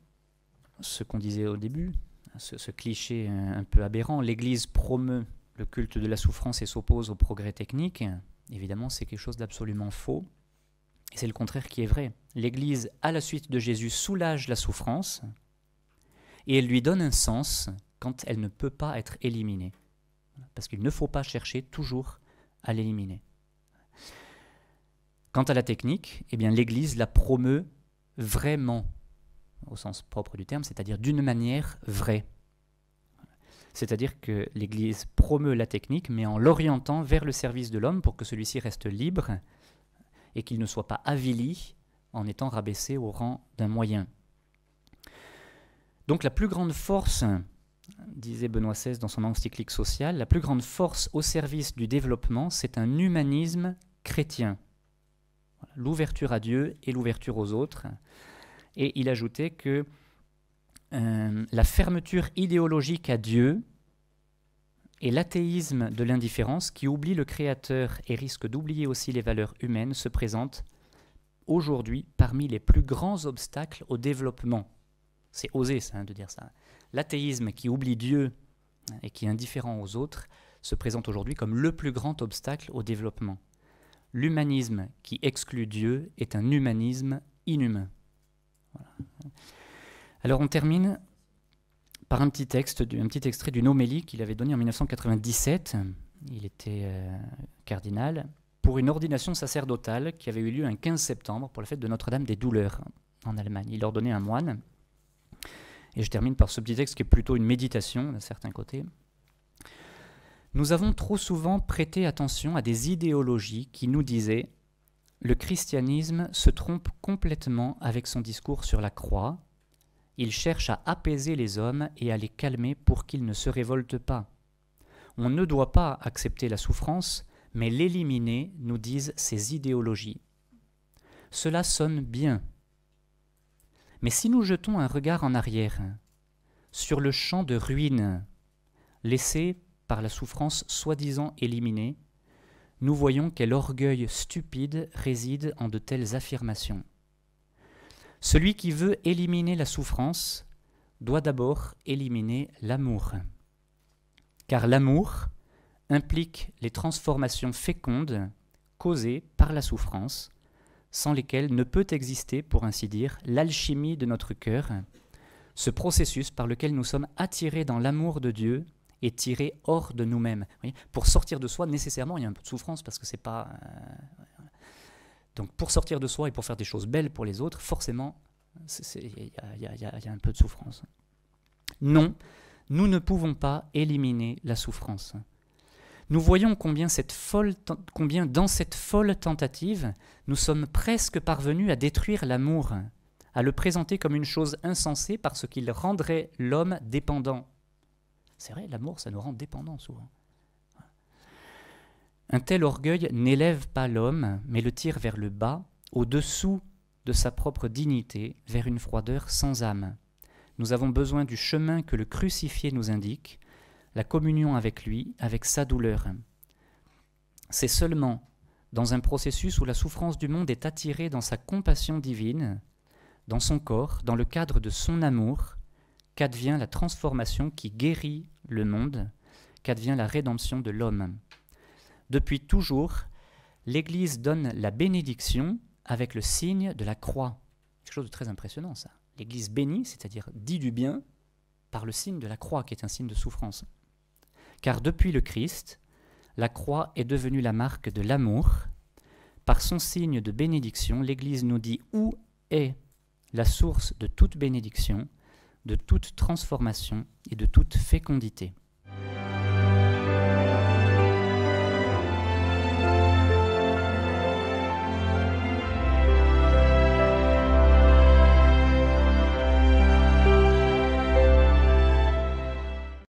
ce qu'on disait au début, ce cliché un peu aberrant. L'Église promeut le culte de la souffrance et s'oppose au progrès technique. Évidemment, c'est quelque chose d'absolument faux. Et c'est le contraire qui est vrai. L'Église, à la suite de Jésus, soulage la souffrance et elle lui donne un sens quand elle ne peut pas être éliminée. Parce qu'il ne faut pas chercher toujours à l'éliminer. Quant à la technique, eh bien, l'Église la promeut vraiment, au sens propre du terme, c'est-à-dire d'une manière vraie. C'est-à-dire que l'Église promeut la technique, mais en l'orientant vers le service de l'homme pour que celui-ci reste libre et qu'il ne soit pas avili en étant rabaissé au rang d'un moyen. Donc la plus grande force, disait Benoît XVI dans son encyclique sociale, la plus grande force au service du développement, c'est un humanisme chrétien. Voilà, l'ouverture à Dieu et l'ouverture aux autres. Et il ajoutait que la fermeture idéologique à Dieu et l'athéisme de l'indifférence qui oublie le Créateur et risque d'oublier aussi les valeurs humaines se présentent aujourd'hui parmi les plus grands obstacles au développement. C'est osé ça, de dire ça. L'athéisme qui oublie Dieu et qui est indifférent aux autres se présente aujourd'hui comme le plus grand obstacle au développement. L'humanisme qui exclut Dieu est un humanisme inhumain. Voilà. Alors on termine par un petit extrait d'une homélie qu'il avait donnée en 1997. Il était cardinal pour une ordination sacerdotale qui avait eu lieu un 15 septembre pour la fête de Notre-Dame des Douleurs en Allemagne. Il ordonnait un moine. Et je termine par ce petit texte qui est plutôt une méditation d'un certain côté. Nous avons trop souvent prêté attention à des idéologies qui nous disaient « Le christianisme se trompe complètement avec son discours sur la croix. Il cherche à apaiser les hommes et à les calmer pour qu'ils ne se révoltent pas. On ne doit pas accepter la souffrance, mais l'éliminer, nous disent ces idéologies. Cela sonne bien. Mais si nous jetons un regard en arrière, sur le champ de ruines laissé par la souffrance soi-disant éliminée, nous voyons quel orgueil stupide réside en de telles affirmations. Celui qui veut éliminer la souffrance doit d'abord éliminer l'amour. Car l'amour implique les transformations fécondes causées par la souffrance, sans lesquelles ne peut exister, pour ainsi dire, l'alchimie de notre cœur, ce processus par lequel nous sommes attirés dans l'amour de Dieu et tirés hors de nous-mêmes. Pour sortir de soi, nécessairement, il y a un peu de souffrance, parce que c'est pas... Donc pour sortir de soi et pour faire des choses belles pour les autres, forcément, il y a un peu de souffrance. Non, nous ne pouvons pas éliminer la souffrance. Nous voyons combien dans cette folle tentative, nous sommes presque parvenus à détruire l'amour, à le présenter comme une chose insensée parce qu'il rendrait l'homme dépendant. C'est vrai, l'amour, ça nous rend dépendants souvent. Un tel orgueil n'élève pas l'homme, mais le tire vers le bas, au-dessous de sa propre dignité, vers une froideur sans âme. Nous avons besoin du chemin que le crucifié nous indique, la communion avec lui, avec sa douleur. C'est seulement dans un processus où la souffrance du monde est attirée dans sa compassion divine, dans son corps, dans le cadre de son amour, qu'advient la transformation qui guérit le monde, qu'advient la rédemption de l'homme. depuis toujours, l'Église donne la bénédiction avec le signe de la croix. Quelque chose de très impressionnant, ça. L'Église bénit, c'est-à-dire dit du bien, par le signe de la croix, qui est un signe de souffrance. Car depuis le Christ, la croix est devenue la marque de l'amour. Par son signe de bénédiction, l'Église nous dit où est la source de toute bénédiction, de toute transformation et de toute fécondité.